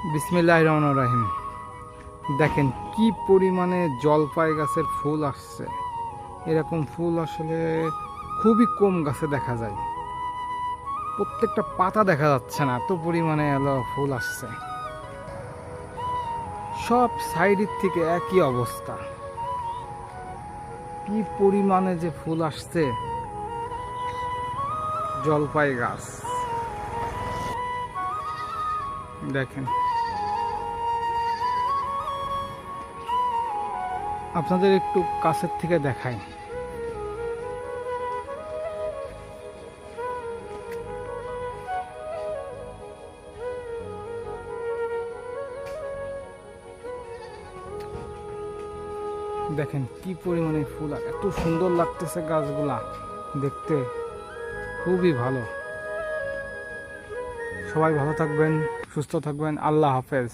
বিসমিল্লাহির রহমানির রহিম। দেখেন কি পরিমাণে জলপাই গাছের ফুল আসছে। এরকম ফুল আসলে খুবই কম গাছে দেখা যায়। প্রত্যেকটা পাতা দেখা যাচ্ছে না, এত পরিমাণে ফুল আসছে। সব সাইডের থেকে একই অবস্থা। কি পরিমাণে যে ফুল আসছে জলপাই গাছ দেখেন। আপনাদের একটু কাছের থেকে দেখাই। দেখেন কি পরিমাণে ফুল, এত সুন্দর লাগতেছে গাছগুলা দেখতে, খুবই ভালো। সবাই ভালো থাকবেন, সুস্থ থাকবেন। আল্লাহ হাফেজ।